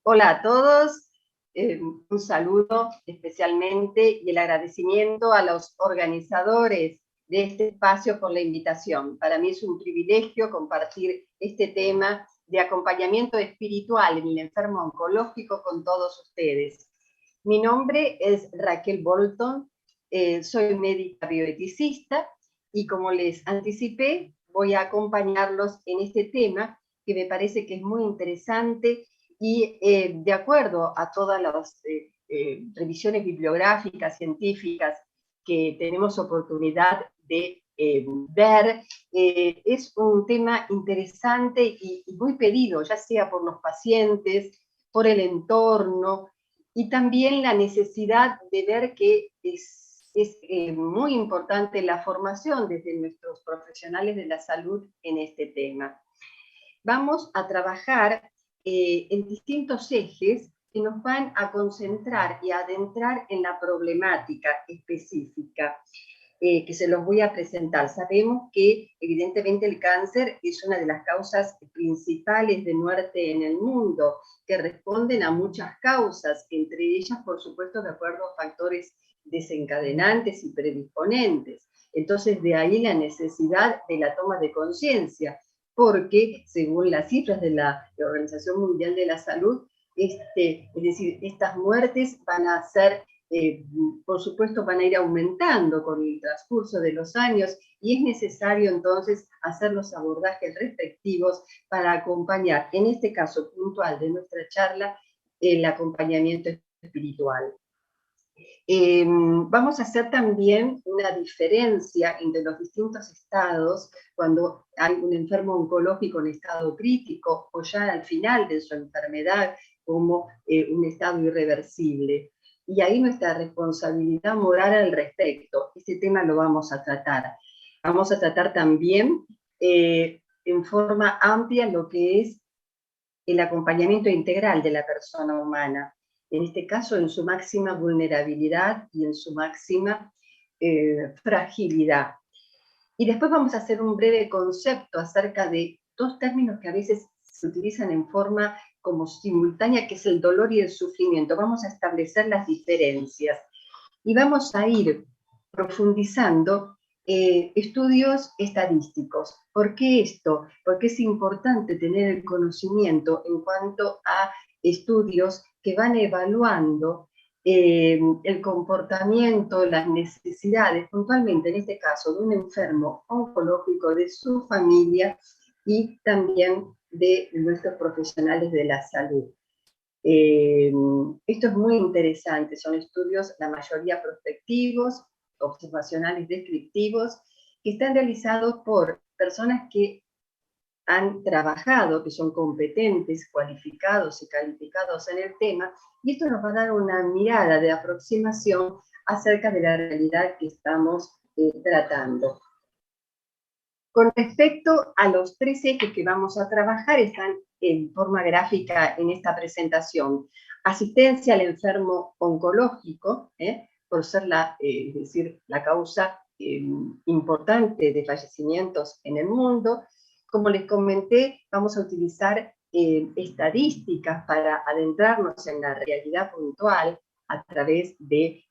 Hola a todos, un saludo especialmente y el agradecimiento a los organizadores de este espacio por la invitación. Para mí es un privilegio compartir este tema de acompañamiento espiritual en el enfermo oncológico con todos ustedes. Mi nombre es Raquel Bolton, soy médica bioeticista y como les anticipé, voy a acompañarlos en este tema que me parece que es muy interesante y de acuerdo a todas las revisiones bibliográficas, científicas que tenemos oportunidad de ver, es un tema interesante y muy pedido, ya sea por los pacientes, por el entorno, y también la necesidad de ver que es muy importante la formación desde nuestros profesionales de la salud en este tema. Vamos a trabajar en distintos ejes que nos van a concentrar y adentrar en la problemática específica que se los voy a presentar. Sabemos que evidentemente el cáncer es una de las causas principales de muerte en el mundo, que responden a muchas causas, entre ellas, por supuesto, de acuerdo a factores desencadenantes y predisponentes. Entonces, de ahí la necesidad de la toma de conciencia, porque según las cifras de la Organización Mundial de la Salud, es decir, estas muertes van a ser por supuesto van a ir aumentando con el transcurso de los años y es necesario entonces hacer los abordajes respectivos para acompañar, en este caso puntual de nuestra charla, el acompañamiento espiritual. Vamos a hacer también una diferencia entre los distintos estados cuando hay un enfermo oncológico en estado crítico o ya al final de su enfermedad como un estado irreversible. Y ahí nuestra responsabilidad moral al respecto. Este tema lo vamos a tratar. Vamos a tratar también en forma amplia lo que es el acompañamiento integral de la persona humana, en este caso en su máxima vulnerabilidad y en su máxima fragilidad. Y después vamos a hacer un breve concepto acerca de dos términos que a veces se utilizan en forma como simultánea, que es el dolor y el sufrimiento. Vamos a establecer las diferencias y vamos a ir profundizando estudios estadísticos. ¿Por qué esto? Porque es importante tener el conocimiento en cuanto a estudios que van evaluando el comportamiento, las necesidades, puntualmente en este caso de un enfermo oncológico, de su familia y también de nuestros profesionales de la salud. Esto es muy interesante, son estudios, la mayoría prospectivos, observacionales descriptivos, que están realizados por personas que han trabajado, que son competentes, cualificados y calificados en el tema, y esto nos va a dar una mirada de aproximación acerca de la realidad que estamos tratando. Con respecto a los tres ejes que vamos a trabajar, están en forma gráfica en esta presentación. Asistencia al enfermo oncológico, por ser es decir, la causa importante de fallecimientos en el mundo. Como les comenté, vamos a utilizar estadísticas para adentrarnos en la realidad puntual a través de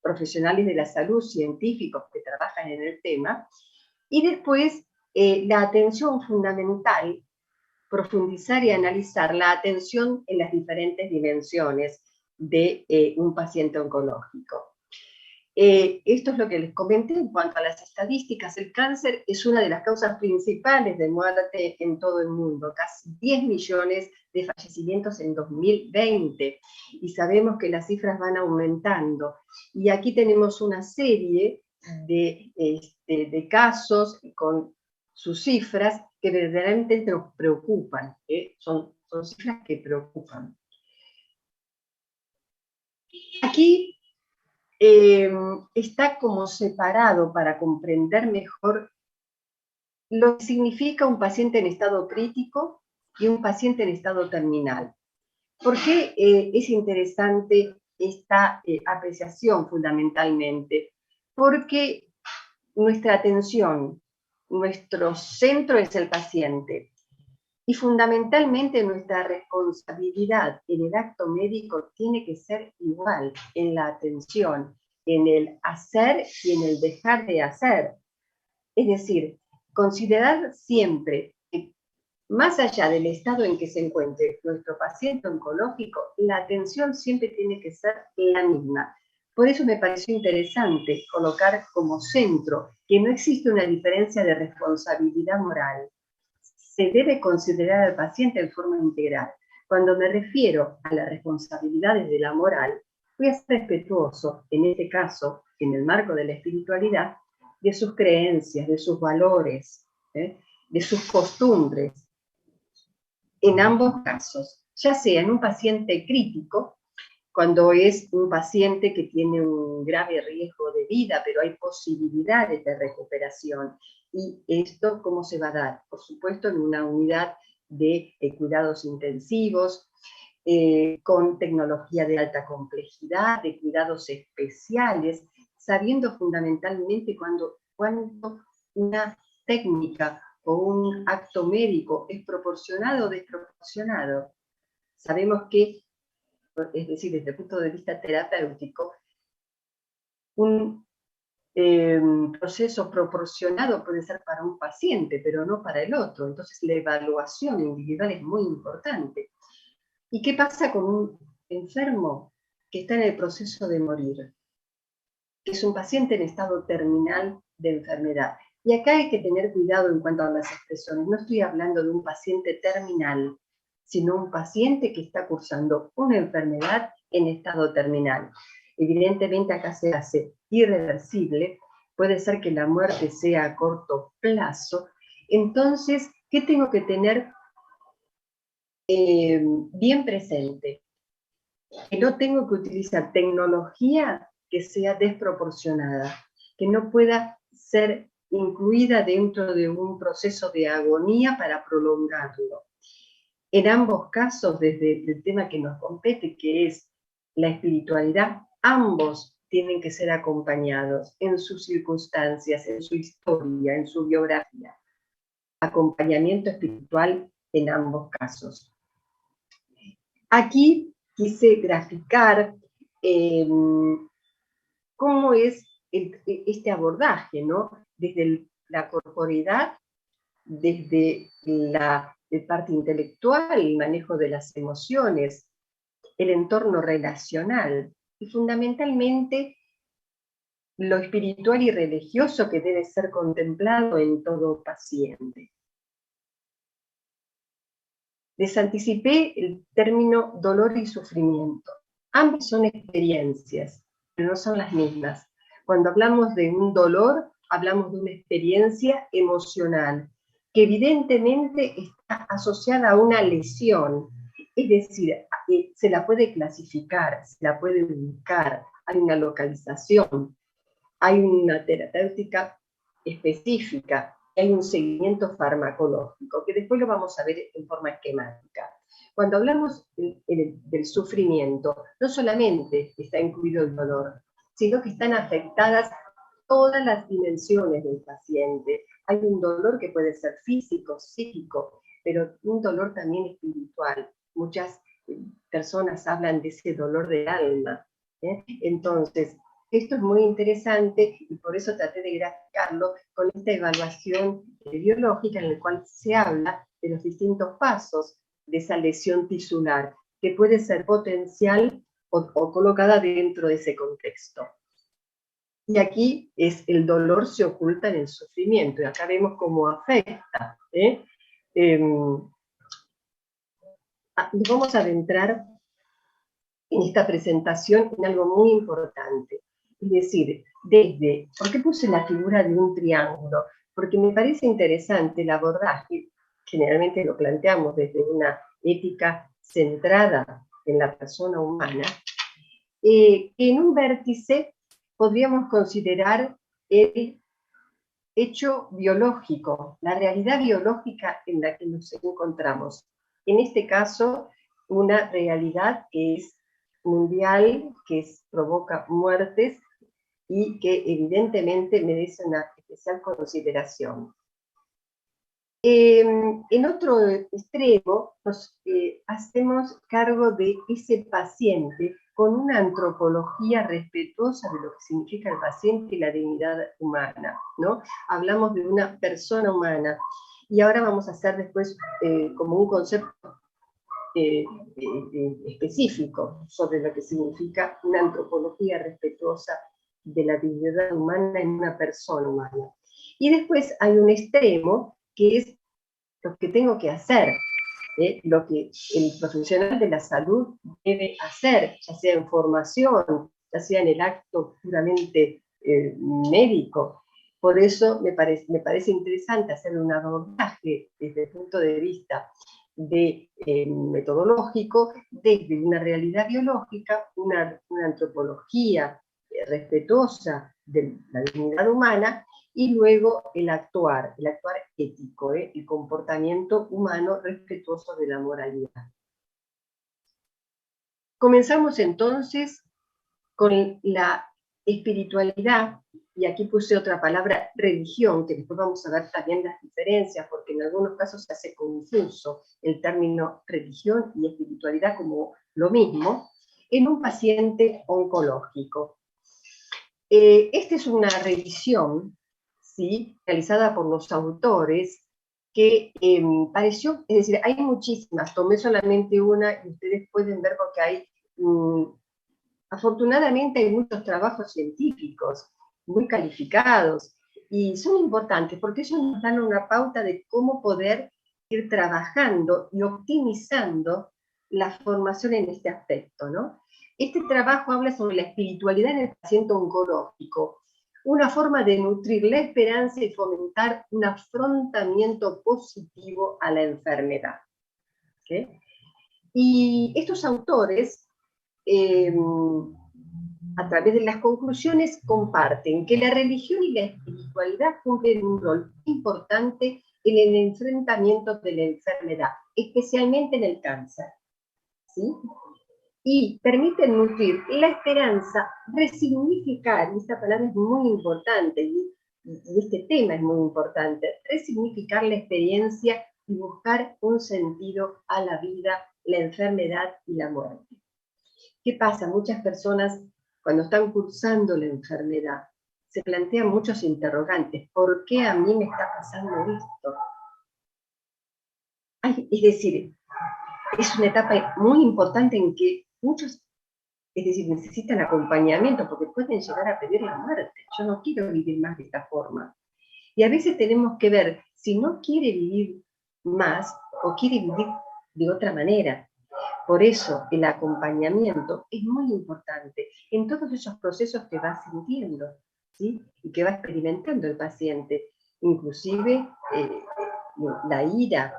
profesionales de la salud, científicos que trabajan en el tema. Y después, la atención fundamental, profundizar y analizar la atención en las diferentes dimensiones de un paciente oncológico. Esto es lo que les comenté en cuanto a las estadísticas. El cáncer es una de las causas principales de muerte en todo el mundo, casi 10 millones de fallecimientos en 2020, y sabemos que las cifras van aumentando. Y aquí tenemos una serie de casos con sus cifras que verdaderamente nos preocupan, son cifras que preocupan. Aquí está como separado para comprender mejor lo que significa un paciente en estado crítico y un paciente en estado terminal. ¿Por qué es interesante esta apreciación fundamentalmente? Porque nuestra atención, nuestro centro es el paciente. Y fundamentalmente nuestra responsabilidad en el acto médico tiene que ser igual en la atención, en el hacer y en el dejar de hacer. Es decir, considerar siempre que más allá del estado en que se encuentre nuestro paciente oncológico, la atención siempre tiene que ser la misma. Por eso me pareció interesante colocar como centro que no existe una diferencia de responsabilidad moral. Se debe considerar al paciente en forma integral. Cuando me refiero a las responsabilidades de la moral, voy a ser respetuoso, en este caso, en el marco de la espiritualidad, de sus creencias, de sus valores, de sus costumbres, en ambos casos, ya sea en un paciente crítico, cuando es un paciente que tiene un grave riesgo de vida, pero hay posibilidades de recuperación. ¿Y esto cómo se va a dar? Por supuesto, en una unidad de cuidados intensivos, con tecnología de alta complejidad, de cuidados especiales, sabiendo fundamentalmente cuando una técnica o un acto médico es proporcionado o desproporcionado. Sabemos que, es decir, desde el punto de vista terapéutico, un proceso proporcionado puede ser para un paciente, pero no para el otro. Entonces la evaluación individual es muy importante. ¿Y qué pasa con un enfermo que está en el proceso de morir? Que es un paciente en estado terminal de enfermedad. Y acá hay que tener cuidado en cuanto a las expresiones. No estoy hablando de un paciente terminal, sino un paciente que está cursando una enfermedad en estado terminal. Evidentemente acá se hace irreversible, puede ser que la muerte sea a corto plazo. Entonces, ¿qué tengo que tener bien presente? Que no tengo que utilizar tecnología que sea desproporcionada, que no pueda ser incluida dentro de un proceso de agonía para prolongarlo. En ambos casos, desde el tema que nos compete, que es la espiritualidad, ambos tienen que ser acompañados en sus circunstancias, en su historia, en su biografía. Acompañamiento espiritual en ambos casos. Aquí quise graficar cómo es este abordaje, ¿no? Desde la corporeidad, desde la parte intelectual, el manejo de las emociones, el entorno relacional y fundamentalmente lo espiritual y religioso que debe ser contemplado en todo paciente. Les anticipé el término dolor y sufrimiento. Ambas son experiencias, pero no son las mismas. Cuando hablamos de un dolor, hablamos de una experiencia emocional, que evidentemente está asociada a una lesión. Es decir, se la puede clasificar, se la puede ubicar, hay una localización, hay una terapéutica específica, hay un seguimiento farmacológico, que después lo vamos a ver en forma esquemática. Cuando hablamos del sufrimiento, no solamente está incluido el dolor, sino que están afectadas todas las dimensiones del paciente. Hay un dolor que puede ser físico, psíquico, pero un dolor también espiritual. Muchas personas hablan de ese dolor del alma. Entonces, esto es muy interesante y por eso traté de graficarlo con esta evaluación biológica en la cual se habla de los distintos pasos de esa lesión tisular, que puede ser potencial o colocada dentro de ese contexto. Y aquí el dolor se oculta en el sufrimiento, y acá vemos cómo afecta. Nos vamos a adentrar en esta presentación en algo muy importante. Es decir, ¿por qué puse la figura de un triángulo? Porque me parece interesante el abordaje, generalmente lo planteamos desde una ética centrada en la persona humana, que en un vértice podríamos considerar el hecho biológico, la realidad biológica en la que nos encontramos. En este caso, una realidad que es mundial, que provoca muertes y que evidentemente merece una especial consideración. En otro extremo, nos hacemos cargo de ese paciente con una antropología respetuosa de lo que significa el paciente y la dignidad humana, ¿no? Hablamos de una persona humana, y ahora vamos a hacer después como un concepto específico sobre lo que significa una antropología respetuosa de la dignidad humana en una persona humana. Y después hay un extremo que es lo que tengo que hacer, lo que el profesional de la salud debe hacer, ya sea en formación, ya sea en el acto puramente médico. Por eso me parece interesante hacer un abordaje desde el punto de vista metodológico, desde una realidad biológica, una antropología respetuosa de la dignidad humana, y luego el actuar ético, el comportamiento humano respetuoso de la moralidad. Comenzamos entonces con la espiritualidad, y aquí puse otra palabra, religión, que después vamos a ver también las diferencias, porque en algunos casos se hace confuso el término religión y espiritualidad como lo mismo, en un paciente oncológico. Esta es una revisión, ¿sí?, realizada por los autores, que pareció, es decir, hay muchísimas, tomé solamente una y ustedes pueden ver porque hay, afortunadamente hay muchos trabajos científicos muy calificados y son importantes porque ellos nos dan una pauta de cómo poder ir trabajando y optimizando la formación en este aspecto, ¿no? Este trabajo habla sobre la espiritualidad en el paciente oncológico, una forma de nutrir la esperanza y fomentar un afrontamiento positivo a la enfermedad. ¿Okay? Y estos autores, a través de las conclusiones, comparten que la religión y la espiritualidad cumplen un rol importante en el enfrentamiento de la enfermedad, especialmente en el cáncer, ¿sí? Y permiten nutrir la esperanza, resignificar, y esta palabra es muy importante, y este tema es muy importante, resignificar la experiencia y buscar un sentido a la vida, la enfermedad y la muerte. ¿Qué pasa? Muchas personas, cuando están cursando la enfermedad, se plantean muchos interrogantes. ¿Por qué a mí me está pasando esto? Es decir, es una etapa muy importante en que muchos, es decir, necesitan acompañamiento porque pueden llegar a pedir la muerte. Yo no quiero vivir más de esta forma. Y a veces tenemos que ver si no quiere vivir más o quiere vivir de otra manera. Por eso el acompañamiento es muy importante en todos esos procesos que va sintiendo, ¿sí?, y que va experimentando el paciente, inclusive la ira,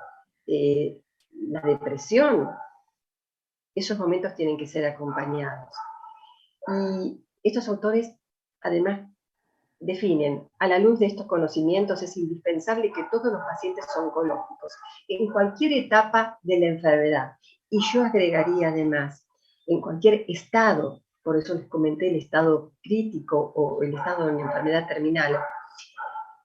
la depresión. Esos momentos tienen que ser acompañados. Y estos autores, además, definen, a la luz de estos conocimientos, es indispensable que todos los pacientes oncológicos, en cualquier etapa de la enfermedad, y yo agregaría además, en cualquier estado, por eso les comenté el estado crítico o el estado de una enfermedad terminal,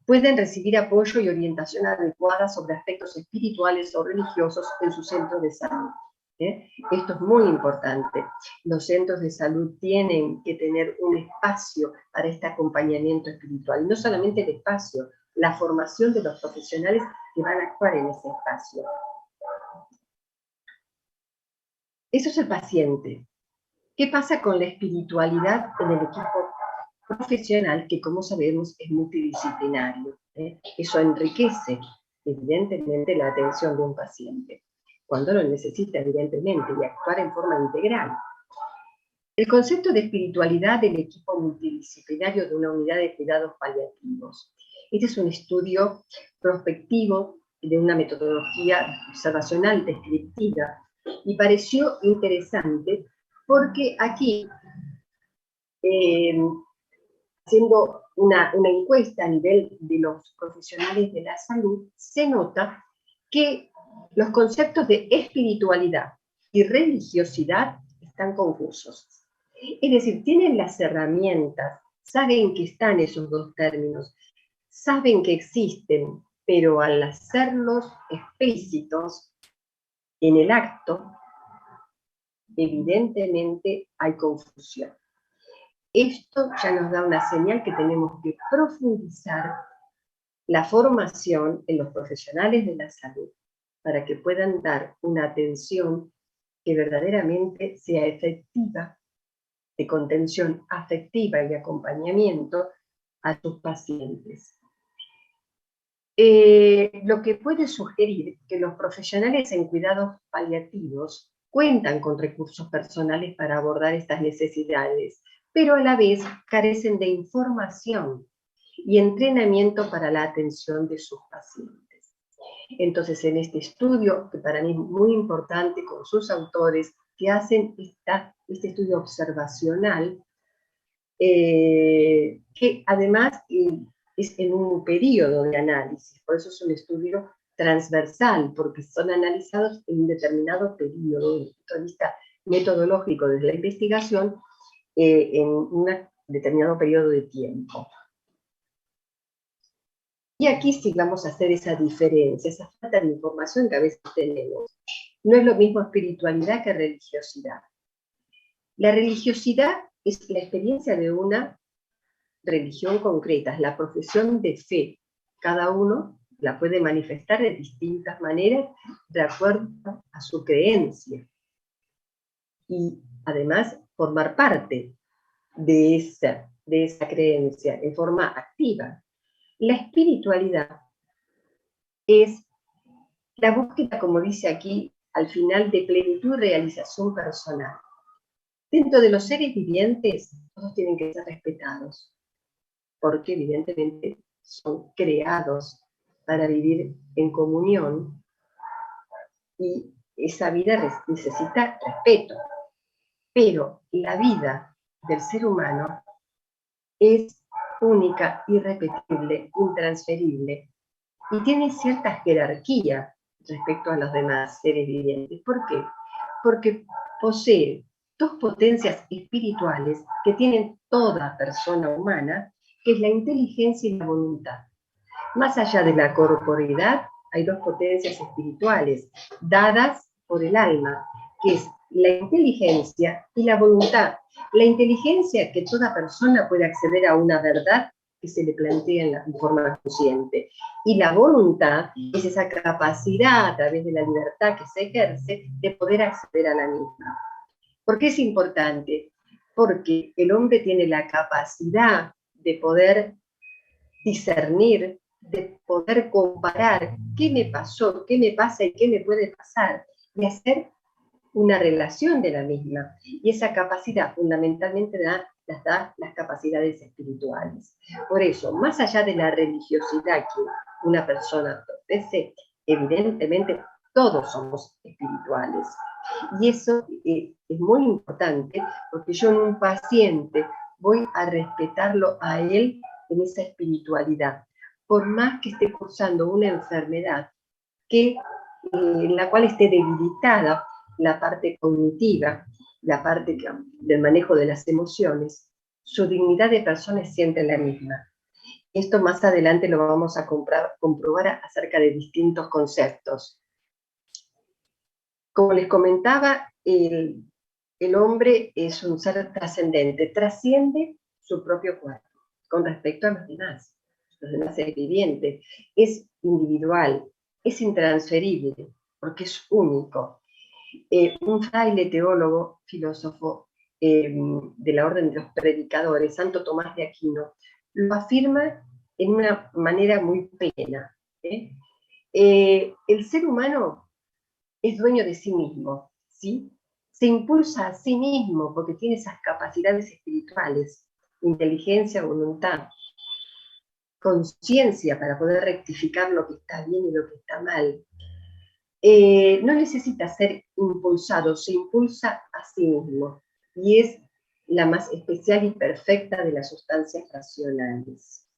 pueden recibir apoyo y orientación adecuada sobre aspectos espirituales o religiosos en su centro de salud. Esto es muy importante. Los centros de salud tienen que tener un espacio para este acompañamiento espiritual. Y no solamente el espacio, la formación de los profesionales que van a actuar en ese espacio. Eso es el paciente. ¿Qué pasa con la espiritualidad en el equipo profesional, que como sabemos es multidisciplinario? Eso enriquece evidentemente la atención de un paciente, cuando lo necesita evidentemente, y actuar en forma integral. El concepto de espiritualidad del equipo multidisciplinario de una unidad de cuidados paliativos. Este es un estudio prospectivo de una metodología observacional descriptiva, y pareció interesante porque aquí, haciendo una encuesta a nivel de los profesionales de la salud, se nota que los conceptos de espiritualidad y religiosidad están confusos. Es decir, tienen las herramientas, saben que están esos dos términos, saben que existen, pero al hacerlos explícitos en el acto, evidentemente hay confusión. Esto ya nos da una señal que tenemos que profundizar la formación en los profesionales de la salud para que puedan dar una atención que verdaderamente sea efectiva, de contención afectiva y acompañamiento a sus pacientes. Lo que puede sugerir que los profesionales en cuidados paliativos cuentan con recursos personales para abordar estas necesidades, pero a la vez carecen de información y entrenamiento para la atención de sus pacientes. Entonces, en este estudio, que para mí es muy importante, con sus autores, que hacen este estudio observacional, que además es en un periodo de análisis, por eso es un estudio transversal, porque son analizados en un determinado periodo, desde el punto de vista metodológico de la investigación, en un determinado periodo de tiempo. Y aquí sí vamos a hacer esa diferencia, esa falta de información que a veces tenemos. No es lo mismo espiritualidad que religiosidad. La religiosidad es la experiencia de una religión concreta, es la profesión de fe. Cada uno la puede manifestar de distintas maneras de acuerdo a su creencia. Y además formar parte de esa creencia en forma activa. La espiritualidad es la búsqueda, como dice aquí, al final, de plenitud y realización personal. Dentro de los seres vivientes, todos tienen que ser respetados, porque evidentemente son creados para vivir en comunión y esa vida necesita respeto. Pero la vida del ser humano es única, irrepetible, intransferible y tiene cierta jerarquía respecto a los demás seres vivientes. ¿Por qué? Porque posee dos potencias espirituales que tienen toda persona humana, que es la inteligencia y la voluntad. Más allá de la corporeidad, hay dos potencias espirituales dadas por el alma, que es la inteligencia y la voluntad. La inteligencia, que toda persona puede acceder a una verdad que se le plantea en forma consciente. Y la voluntad es esa capacidad, a través de la libertad que se ejerce, de poder acceder a la misma. ¿Por qué es importante? Porque el hombre tiene la capacidad de poder discernir, de poder comparar qué me pasó, qué me pasa y qué me puede pasar, y hacer una relación de la misma. Y esa capacidad fundamentalmente las da las capacidades espirituales. Por eso, más allá de la religiosidad que una persona profese, evidentemente todos somos espirituales. Y eso es muy importante, porque yo en un paciente voy a respetarlo a él en esa espiritualidad, por más que esté cursando una enfermedad en la cual esté debilitada la parte cognitiva, la parte del manejo de las emociones, su dignidad de persona es siempre la misma. Esto más adelante lo vamos a comprobar acerca de distintos conceptos. Como les comentaba, el hombre es un ser trascendente, trasciende su propio cuerpo con respecto a los demás seres vivientes. Es individual, es intransferible, porque es único. Un fraile teólogo, filósofo de la orden de los predicadores, Santo Tomás de Aquino, lo afirma en una manera muy plena. El ser humano es dueño de sí mismo, ¿sí? Se impulsa a sí mismo porque tiene esas capacidades espirituales, inteligencia, voluntad, conciencia para poder rectificar lo que está bien y lo que está mal. No necesita ser impulsado, se impulsa a sí mismo y es la más especial y perfecta de las sustancias racionales.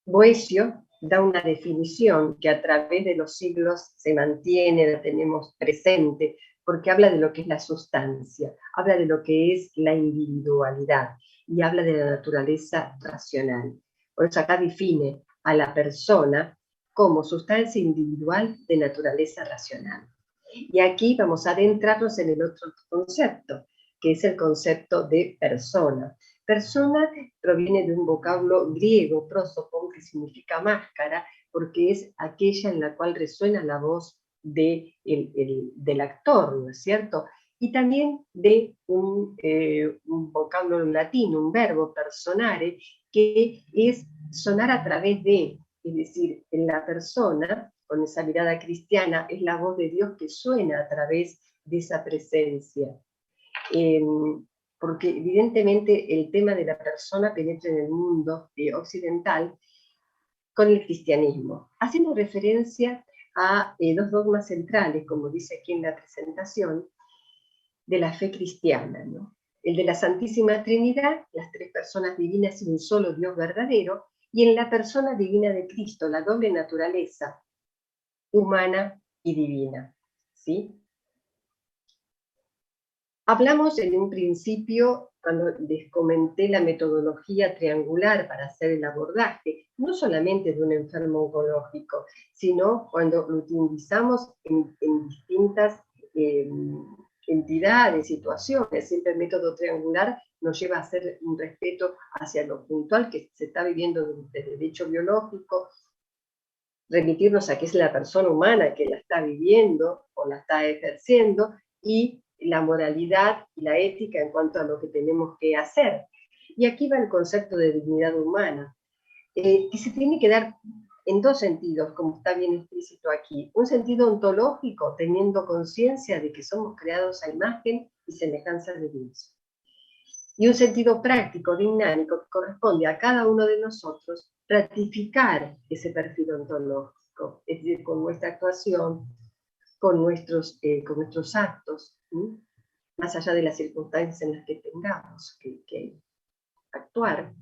Boecio da una definición que a través de los siglos se mantiene, la tenemos presente, porque habla de lo que es la sustancia, habla de lo que es la individualidad y habla de la naturaleza racional. Por eso acá define a la persona como sustancia individual de naturaleza racional. Y aquí vamos a adentrarnos en el otro concepto, que es el concepto de persona. Persona proviene de un vocablo griego, prosopon, que significa máscara, porque es aquella en la cual resuena la voz del actor, ¿no es cierto? Y también de un vocablo en latín, un verbo, personare, que es sonar a través de, es decir, en la persona, con esa mirada cristiana, es la voz de Dios que suena a través de esa presencia. Porque evidentemente el tema de la persona penetra en el mundo occidental con el cristianismo, haciendo referencia a dos dogmas centrales, como dice aquí en la presentación, de la fe cristiana, ¿no? El de la Santísima Trinidad, las tres personas divinas y un solo Dios verdadero, y en la persona divina de Cristo, la doble naturaleza humana y divina, ¿sí? Hablamos en un principio, cuando les comenté la metodología triangular para hacer el abordaje, no solamente de un enfermo oncológico, sino cuando lo utilizamos en distintas entidades, situaciones. Siempre el método triangular nos lleva a hacer un respeto hacia lo puntual que se está viviendo desde el derecho biológico, remitirnos a que es la persona humana que la está viviendo o la está ejerciendo, y la moralidad y la ética en cuanto a lo que tenemos que hacer. Y aquí va el concepto de dignidad humana, que se tiene que dar en dos sentidos, como está bien explícito aquí. Un sentido ontológico, teniendo conciencia de que somos creados a imagen y semejanza de Dios. Y un sentido práctico, dinámico, que corresponde a cada uno de nosotros ratificar ese perfil ontológico, es decir, con nuestra actuación, con nuestros actos, ¿sí? Más allá de las circunstancias en las que tengamos que actuar,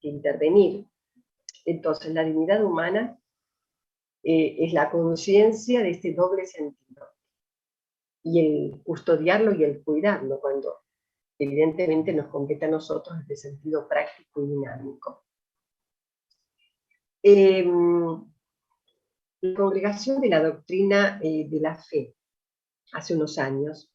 que intervenir. Entonces, la dignidad humana es la conciencia de este doble sentido, y el custodiarlo y el cuidarlo, cuando evidentemente nos compete a nosotros desde sentido práctico y dinámico. La Congregación de la Doctrina de la Fe, hace unos años,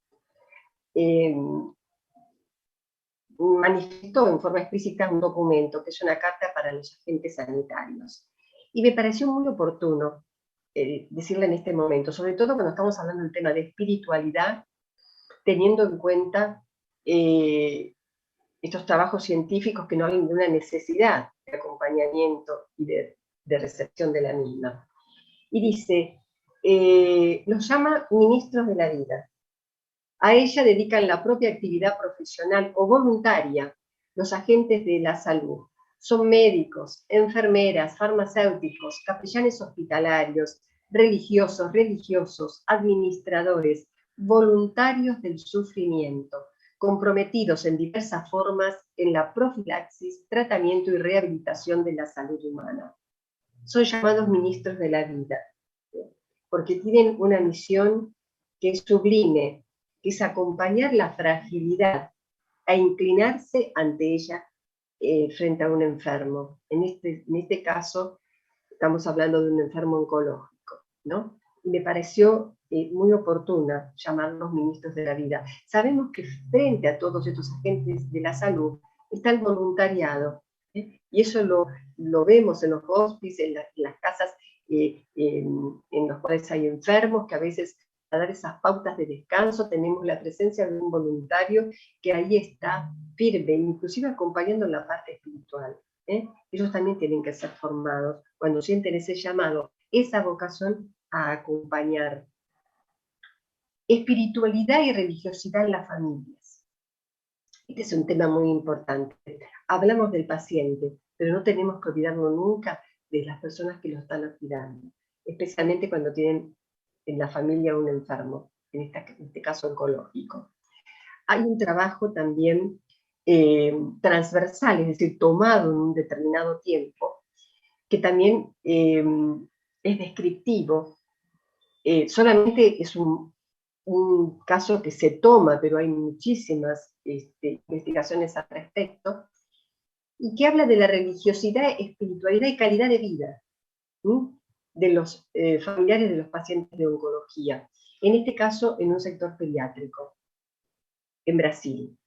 manifestó en forma explícita un documento que es una carta para los agentes sanitarios. Y me pareció muy oportuno decirle en este momento, sobre todo cuando estamos hablando del tema de espiritualidad, teniendo en cuenta estos trabajos científicos que no hay ninguna necesidad de acompañamiento y de recepción de la misma. Y dice, los llama ministros de la vida. A ella dedican la propia actividad profesional o voluntaria los agentes de la salud. Son médicos, enfermeras, farmacéuticos, capellanes hospitalarios, religiosos, administradores, voluntarios del sufrimiento, comprometidos en diversas formas en la profilaxis, tratamiento y rehabilitación de la salud humana. Son llamados ministros de la vida, porque tienen una misión que es sublime, que es acompañar la fragilidad a inclinarse ante ella frente a un enfermo. En este caso, estamos hablando de un enfermo oncológico, ¿no? Y me pareció muy oportuna llamarlos ministros de la vida. Sabemos que frente a todos estos agentes de la salud está el voluntariado, ¿eh? Y eso lo vemos en los hospices, en las casas en los cuales hay enfermos, que a veces para dar esas pautas de descanso tenemos la presencia de un voluntario que ahí está firme, inclusive acompañando en la parte espiritual. Ellos también tienen que ser formados cuando sienten ese llamado, esa vocación a acompañar. Espiritualidad y religiosidad en las familias. Este es un tema muy importante. Hablamos del paciente, pero no tenemos que olvidarnos nunca de las personas que lo están cuidando, especialmente cuando tienen en la familia un enfermo, en este caso oncológico. Hay un trabajo también transversal, es decir, tomado en un determinado tiempo, que también es descriptivo. Solamente es un caso que se toma, pero hay muchísimas investigaciones al respecto, y que habla de la religiosidad, espiritualidad y calidad de vida de los familiares de los pacientes de oncología, en este caso en un sector pediátrico, en Brasil.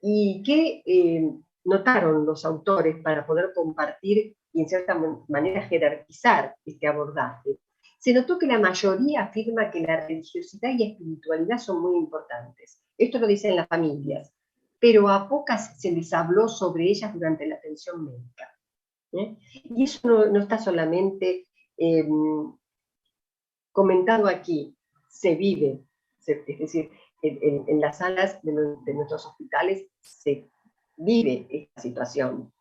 ¿Y qué notaron los autores para poder compartir y en cierta manera jerarquizar este abordaje? Se notó que la mayoría afirma que la religiosidad y espiritualidad son muy importantes. Esto lo dicen las familias, pero a pocas se les habló sobre ellas durante la atención médica. Y eso no está solamente comentado aquí, se vive, es decir, en las salas de nuestros hospitales se vive esta situación.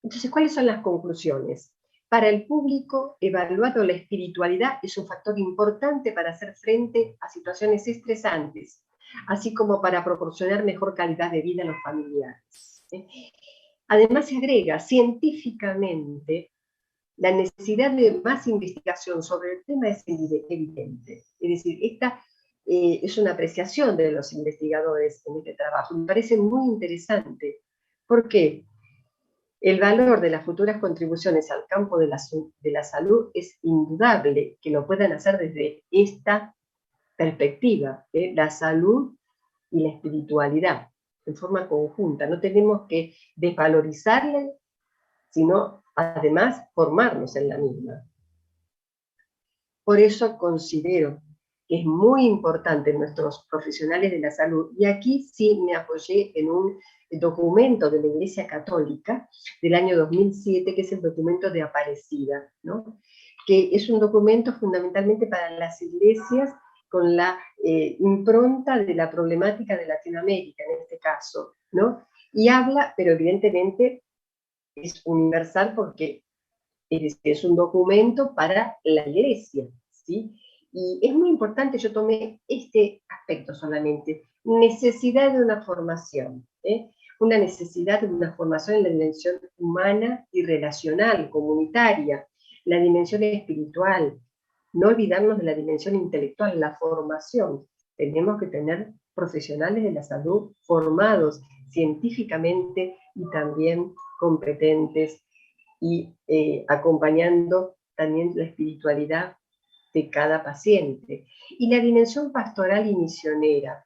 Entonces, ¿cuáles son las conclusiones? Para el público evaluado, la espiritualidad es un factor importante para hacer frente a situaciones estresantes, así como para proporcionar mejor calidad de vida a los familiares. Además, se agrega, científicamente, la necesidad de más investigación sobre el tema es evidente. Es decir, esta es una apreciación de los investigadores en este trabajo. Me parece muy interesante. ¿Por qué? El valor de las futuras contribuciones al campo de la salud es indudable que lo puedan hacer desde esta perspectiva, la salud y la espiritualidad, en forma conjunta. No tenemos que desvalorizarla, sino además formarnos en la misma. Por eso considero que es muy importante nuestros profesionales de la salud, y aquí sí me apoyé en un documento de la Iglesia Católica del año 2007, que es el documento de Aparecida, ¿no? Que es un documento fundamentalmente para las iglesias con la impronta de la problemática de Latinoamérica, en este caso, ¿no? Y habla, pero evidentemente es universal porque es un documento para la iglesia, ¿sí? Y es muy importante, yo tomé este aspecto solamente, necesidad de una formación, una necesidad de una formación en la dimensión humana y relacional, comunitaria, la dimensión espiritual, no olvidarnos de la dimensión intelectual, la formación. Tenemos que tener profesionales de la salud formados científicamente y también competentes y acompañando también la espiritualidad de cada paciente. Y la dimensión pastoral y misionera.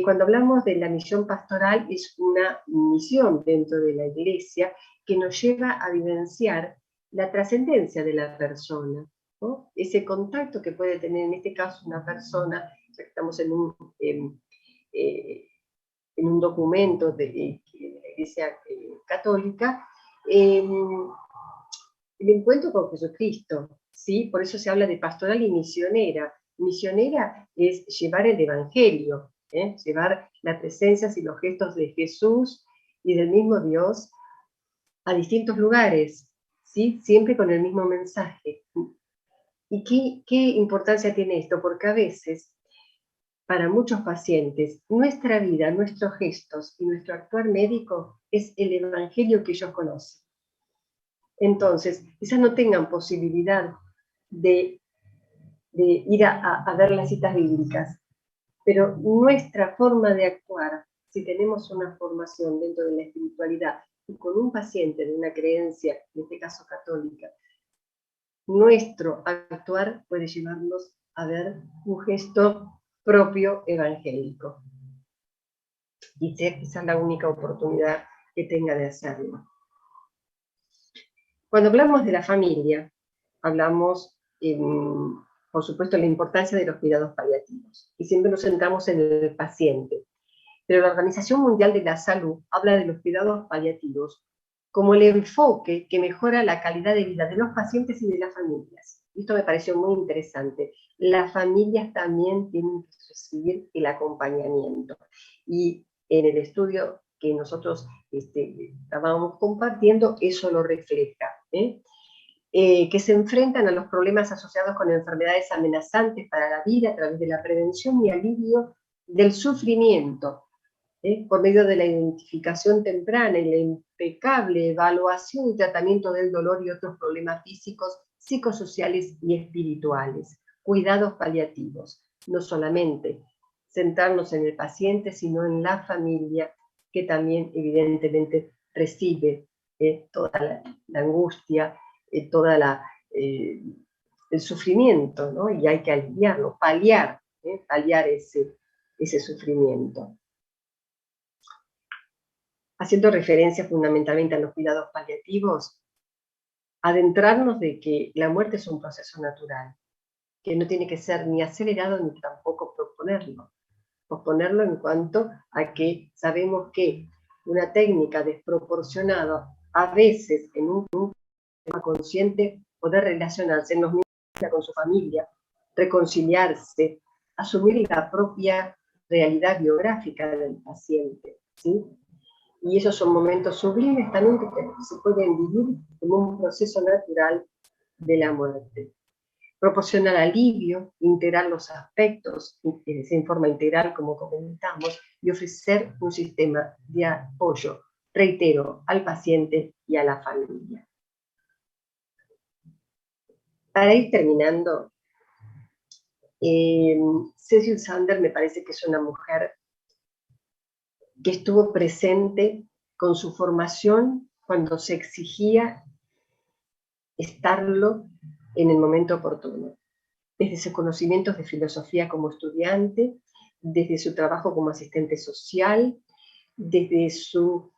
Cuando hablamos de la misión pastoral, es una misión dentro de la iglesia que nos lleva a vivenciar la trascendencia de la persona, ¿no? Ese contacto que puede tener en este caso una persona, estamos en un documento de la Iglesia Católica, el encuentro con Jesucristo, ¿sí? Por eso se habla de pastoral y misionera. Misionera es llevar el Evangelio, llevar las presencias y los gestos de Jesús y del mismo Dios a distintos lugares, ¿sí? Siempre con el mismo mensaje. ¿Y qué importancia tiene esto? Porque a veces, para muchos pacientes, nuestra vida, nuestros gestos y nuestro actuar médico es el Evangelio que ellos conocen. Entonces, quizás no tengan posibilidad de ir a ver las citas bíblicas, pero nuestra forma de actuar, si tenemos una formación dentro de la espiritualidad y con un paciente de una creencia, en este caso católica, nuestro actuar puede llevarnos a ver un gesto propio evangélico. Y sea quizás la única oportunidad que tenga de hacerlo. Cuando hablamos de la familia, hablamos, por supuesto, la importancia de los cuidados paliativos. Y siempre nos centramos en el paciente. Pero la Organización Mundial de la Salud habla de los cuidados paliativos como el enfoque que mejora la calidad de vida de los pacientes y de las familias. Esto me pareció muy interesante. Las familias también tienen que recibir el acompañamiento. Y en el estudio que nosotros estábamos compartiendo, eso lo refleja. Que se enfrentan a los problemas asociados con enfermedades amenazantes para la vida a través de la prevención y alivio del sufrimiento, por medio de la identificación temprana y la impecable evaluación y tratamiento del dolor y otros problemas físicos, psicosociales y espirituales. Cuidados paliativos, no solamente centrarnos en el paciente, sino en la familia, que también evidentemente recibe toda la angustia, toda el sufrimiento, ¿no? Y hay que aliviarlo, paliar ese sufrimiento. Haciendo referencia fundamentalmente a los cuidados paliativos, adentrarnos de que la muerte es un proceso natural, que no tiene que ser ni acelerado ni tampoco posponerlo en cuanto a que sabemos que una técnica desproporcionada, a veces en un tema consciente, poder relacionarse en los mismos con su familia, reconciliarse, asumir la propia realidad biográfica del paciente, ¿sí? Y esos son momentos sublimes también que se pueden vivir como un proceso natural de la muerte. Proporcionar alivio, integrar los aspectos en forma integral, como comentamos, y ofrecer un sistema de apoyo, reitero, al paciente y a la familia. Para ir terminando, Cecil Sander me parece que es una mujer que estuvo presente con su formación cuando se exigía estarlo en el momento oportuno. Desde sus conocimientos de filosofía como estudiante, desde su trabajo como asistente social, desde su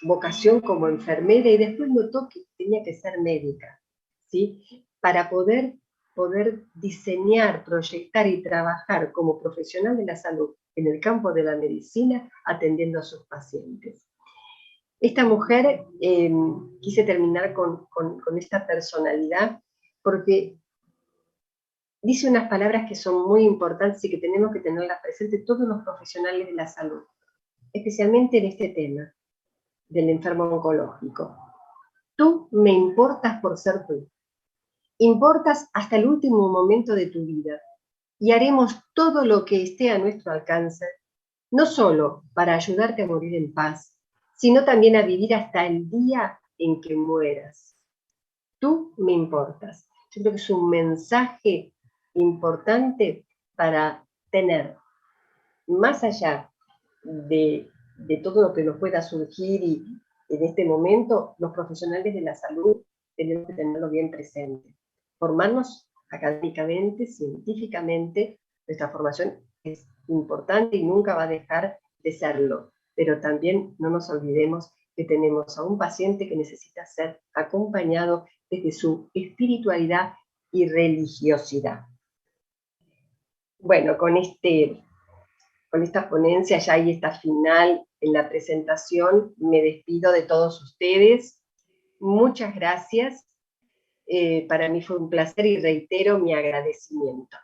vocación como enfermera, y después notó que tenía que ser médica, ¿sí? Para poder diseñar, proyectar y trabajar como profesional de la salud en el campo de la medicina, atendiendo a sus pacientes. Esta mujer, quise terminar con esta personalidad, porque dice unas palabras que son muy importantes y que tenemos que tenerlas presentes todos los profesionales de la salud, especialmente en este tema del enfermo oncológico. Tú me importas por ser tú. Importas hasta el último momento de tu vida y haremos todo lo que esté a nuestro alcance, no solo para ayudarte a morir en paz, sino también a vivir hasta el día en que mueras. Tú me importas. Yo creo que es un mensaje importante para tener, más allá de todo lo que nos pueda surgir y en este momento, los profesionales de la salud tenemos que tenerlo bien presente. Formarnos académicamente, científicamente, nuestra formación es importante y nunca va a dejar de serlo, pero también no nos olvidemos que tenemos a un paciente que necesita ser acompañado desde su espiritualidad y religiosidad. Bueno, con esta ponencia ya y esta final en la presentación, me despido de todos ustedes. Muchas gracias. Para mí fue un placer y reitero mi agradecimiento.